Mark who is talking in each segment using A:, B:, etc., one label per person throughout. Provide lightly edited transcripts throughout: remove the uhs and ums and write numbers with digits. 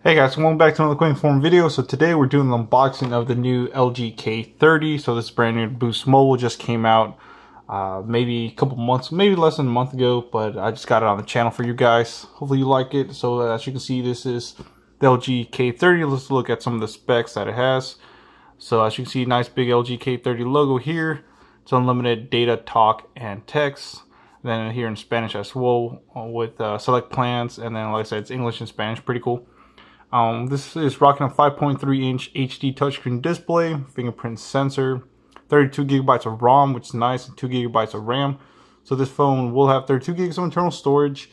A: Hey guys, welcome back to another quick inform video. So today we're doing the unboxing of the new LG K30. So this brand new Boost Mobile just came out maybe a couple months, maybe less than a month ago, but I just got it on the channel for you guys. Hopefully you like it. So as you can see, this is the LG K30. Let's look at some of the specs that it has. So as you can see, nice big LG K30 logo here. It's unlimited data, talk, and text. Then here in Spanish as well with select plans, and then like I said, it's English and Spanish. Pretty cool. This is rocking a 5.3-inch HD touchscreen display, fingerprint sensor, 32 gigabytes of ROM, which is nice, and 2 gigabytes of RAM. So this phone will have 32 gigs of internal storage,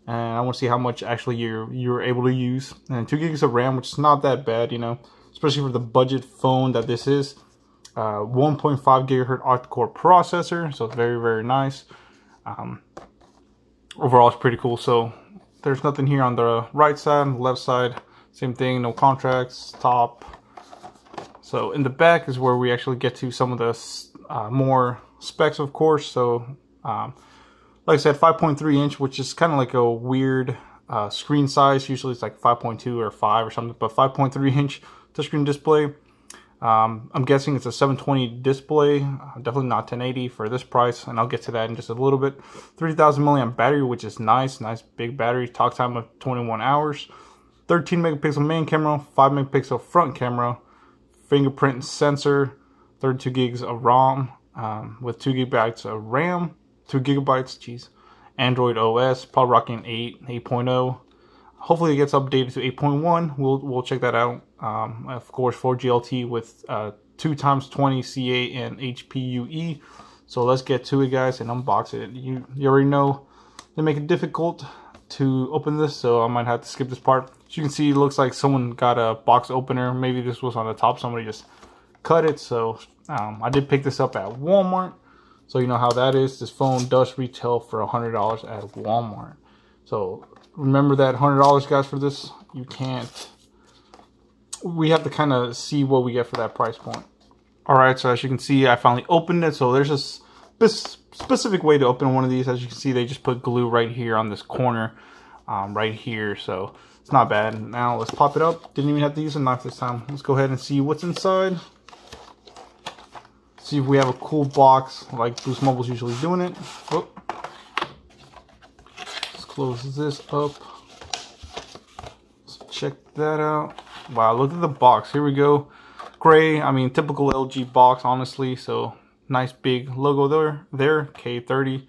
A: and I want to see how much actually you're able to use. And 2 gigs of RAM, which is not that bad, you know, especially for the budget phone that this is. 1.5 gigahertz octa-core processor, so it's very, very nice. Overall, it's pretty cool. So there's nothing here on the right side, on the left side. Same thing, no contracts, top. So in the back is where we actually get to some of the more specs, of course. So like I said, 5.3 inch, which is kind of like a weird screen size. Usually it's like 5.2 or 5 or something, but 5.3 inch touchscreen display. I'm guessing it's a 720 display, definitely not 1080 for this price, and I'll get to that in just a little bit. 30,000 milliamp battery, which is nice big battery. Talk time of 21 hours. 13 megapixel main camera, 5 megapixel front camera, fingerprint sensor, 32 gigs of ROM with 2 gigabytes of RAM, 2 gigabytes, geez. Android OS, probably rocking 8.0. Hopefully it gets updated to 8.1. We'll check that out. Of course, 4G LTE with 2 times 20 CA and HPUE. So let's get to it, guys, and unbox it. You already know they make it difficult to open this, so I might have to skip this part. As you can see, it looks like someone got a box opener. Maybe this was on the top, somebody just cut it. So I did pick this up at Walmart, so you know how that is. This phone does retail for $100 at Walmart, so remember that $100, guys, for this. You can't, we have to kind of see what we get for that price point. All right, so as you can see, I finally opened it. So there's a specific way to open one of these. As you can see, they just put glue right here on this corner, right here. So it's not bad. Now let's pop it up. Didn't even have to use a knife this time. Let's go ahead and see what's inside. See if we have a cool box like Boost Mobile's usually doing it. Oh. Let's close this up. Let's check that out. Wow, look at the box. Here we go. Gray, I mean, typical LG box, honestly. So nice big logo there, K30.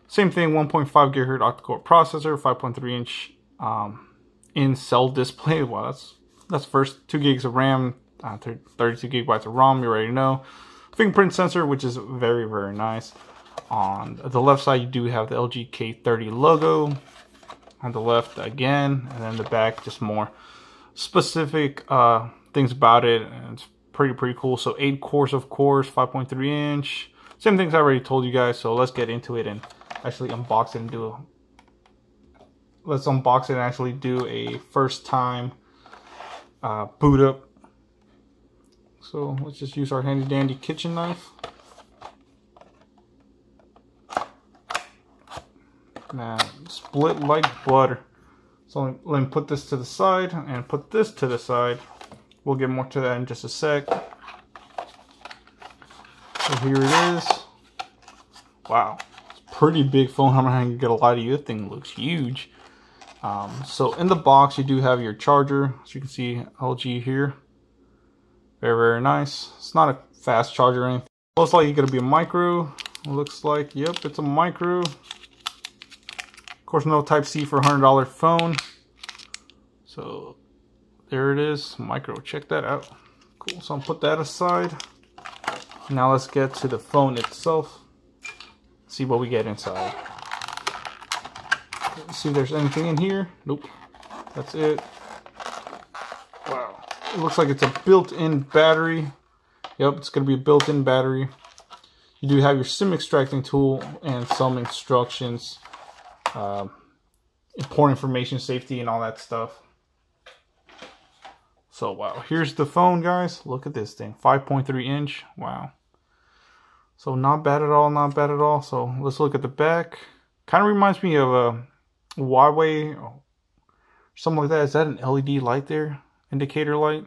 A: Same thing, 1.5 gigahertz octa-core processor, 5.3 inch in-cell display. Wow, that's first. 2 gigs of RAM, 32 gigabytes of ROM, you already know. Fingerprint sensor, which is very, very nice. On the left side, you do have the LG K30 logo. On the left again, and then the back, just more specific things about it, and it's pretty cool. So 8 cores, of course, 5.3 inch. Same things I already told you guys. So let's get into it and actually unbox it and let's unbox it and actually do a first time boot up. So let's just use our handy dandy kitchen knife. Now split like butter. So let me put this to the side and put this to the side. We'll get more to that in just a sec. So here it is. Wow, it's a pretty big phone. I'm not gonna lie to you, this thing looks huge. So in the box, you do have your charger. As you can see, LG here. Very, very nice. It's not a fast charger or anything. Looks like it's gonna be a micro. It looks like, yep, it's a micro. Of course, no Type-C for a $100 phone. So there it is, micro. Check that out. Cool. So I'll put that aside. Now let's get to the phone itself. See what we get inside. Let's see if there's anything in here. Nope. That's it. Wow. It looks like it's a built-in battery. Yep, it's going to be a built-in battery. You do have your SIM extracting tool and some instructions. Important information, safety, and all that stuff. So wow, here's the phone, guys. Look at this thing, 5.3 inch. Wow. So not bad at all, not bad at all. So let's look at the back. Kind of reminds me of a Huawei something like that. Is that an LED light there? Indicator light?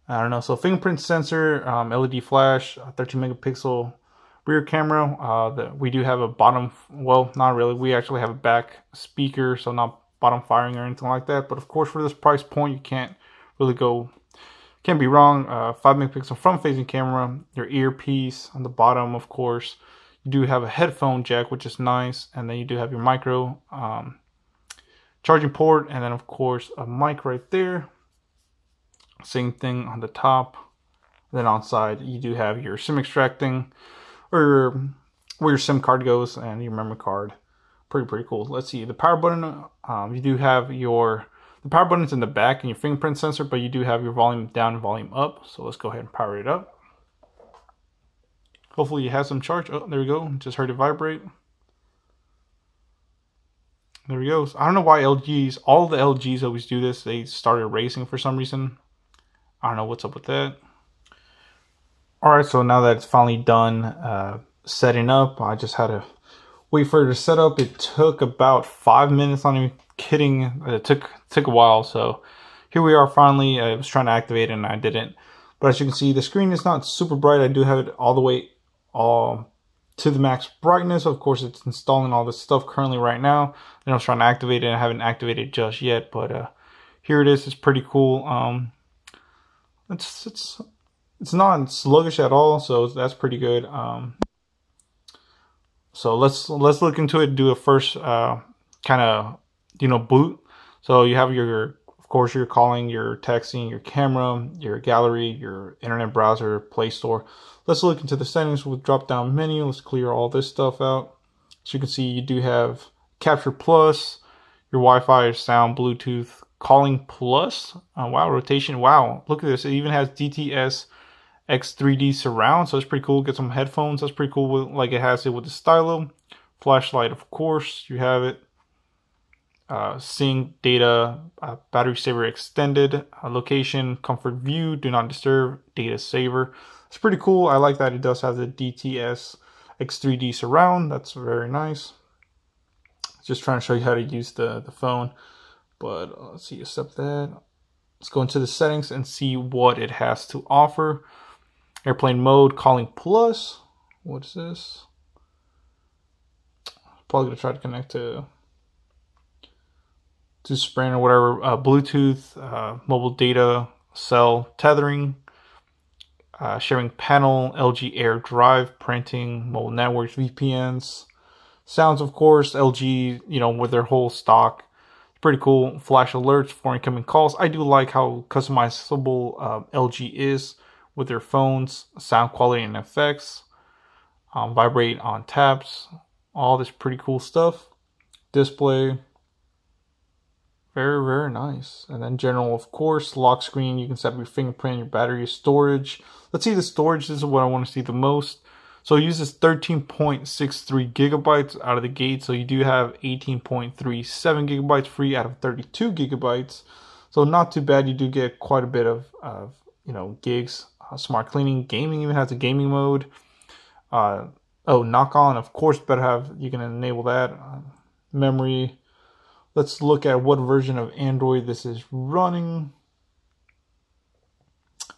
A: I don't know. So fingerprint sensor, LED flash, 13 megapixel rear camera. We do have a bottom, well, not really. We actually have a back speaker, so not bottom firing or anything like that. But of course, for this price point, you can't really go, can't be wrong. 5 megapixel front facing camera, your earpiece on the bottom, of course. You do have a headphone jack, which is nice. And then you do have your micro charging port. And then, of course, a mic right there. Same thing on the top. Then on side, you do have your SIM extracting, or where your SIM card goes, and your memory card. Pretty cool. Let's see. The power button, you do have the power button's in the back and your fingerprint sensor, but you do have your volume down and volume up. So let's go ahead and power it up. Hopefully you have some charge. Oh, there we go. Just heard it vibrate. There we go. I don't know why all the LGs always do this. They started racing for some reason. I don't know what's up with that. Alright, so now that it's finally done setting up, I just had to wait for it to set up. It took about 5 minutes, not even kidding. It took a while, so here we are finally. I was trying to activate it and I didn't. But as you can see, the screen is not super bright. I do have it all the way to the max brightness. Of course, it's installing all this stuff currently right now. And I was trying to activate it, and I haven't activated it just yet, but here it is. It's pretty cool. It's not sluggish at all, so that's pretty good. So let's look into it. Do a first kind of boot. So you have of course your calling, your texting, your camera, your gallery, your internet browser, Play Store. Let's look into the settings with drop down menu. Let's clear all this stuff out. So you can see you do have Capture Plus, your Wi-Fi, sound, Bluetooth, calling plus. Wow, rotation. Wow, look at this. It even has DTS X3D surround, so it's pretty cool. Get some headphones. That's pretty cool. Like it has it with the stylo. Flashlight, of course, you have it. Sync, data, battery saver extended, location, comfort view, do not disturb, data saver. It's pretty cool. I like that it does have the DTS X3D surround. That's very nice. Just trying to show you how to use the phone. But let's see, accept that. Let's go into the settings and see what it has to offer. Airplane mode, calling plus. What is this? Probably gonna try to connect to Sprint or whatever. Bluetooth, mobile data, cell tethering, sharing panel, LG Air Drive, printing, mobile networks, VPNs, sounds, of course, LG, with their whole stock. Pretty cool. Flash alerts for incoming calls. I do like how customizable LG is with their phones, sound quality and effects, vibrate on taps, all this pretty cool stuff. Display, very nice. And then general, of course, lock screen. You can set up your fingerprint, your battery, storage. Let's see the storage. This is what I want to see the most. So it uses 13.63 gigabytes out of the gate. So you do have 18.37 gigabytes free out of 32 gigabytes. So not too bad. You do get quite a bit of gigs. Smart cleaning, gaming even has a gaming mode. Knock on, of course, you can enable that. Memory. Let's look at what version of Android this is running.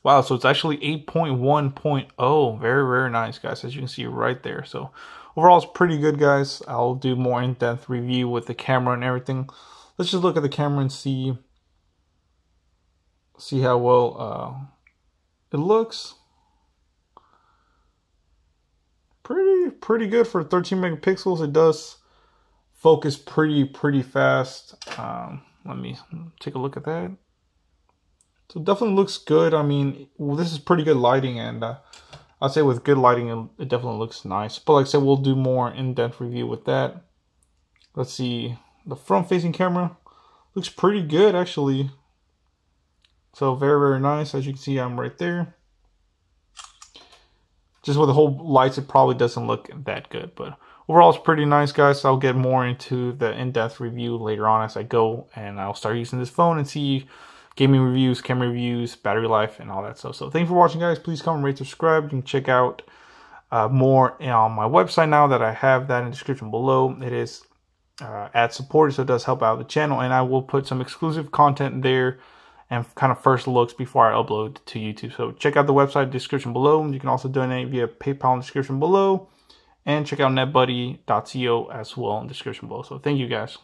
A: Wow, so it's actually 8.1.0. Very nice, guys, as you can see right there. So overall, it's pretty good, guys. I'll do more in-depth review with the camera and everything. Let's just look at the camera and see how well it looks. Pretty good for 13 megapixels. It does focus pretty fast. Let me take a look at that. So it definitely looks good. I mean, this is pretty good lighting, and I'd say with good lighting, it definitely looks nice. But like I said, we'll do more in-depth review with that. Let's see. The front-facing camera looks pretty good, actually. So very nice. As you can see, I'm right there. Just with the whole lights, it probably doesn't look that good, but overall, it's pretty nice, guys. I'll get more into the in-depth review later on as I go, and I'll start using this phone and see gaming reviews, camera reviews, battery life, and all that stuff. So thanks for watching, guys. Please comment, rate, subscribe. You can check out more on my website now that I have that in the description below. It is ad supported, so it does help out the channel, and I will put some exclusive content there and kind of first looks before I upload to YouTube. So check out the website description below. You can also donate via PayPal in the description below, and check out netbuddy.co as well in the description below. So thank you guys.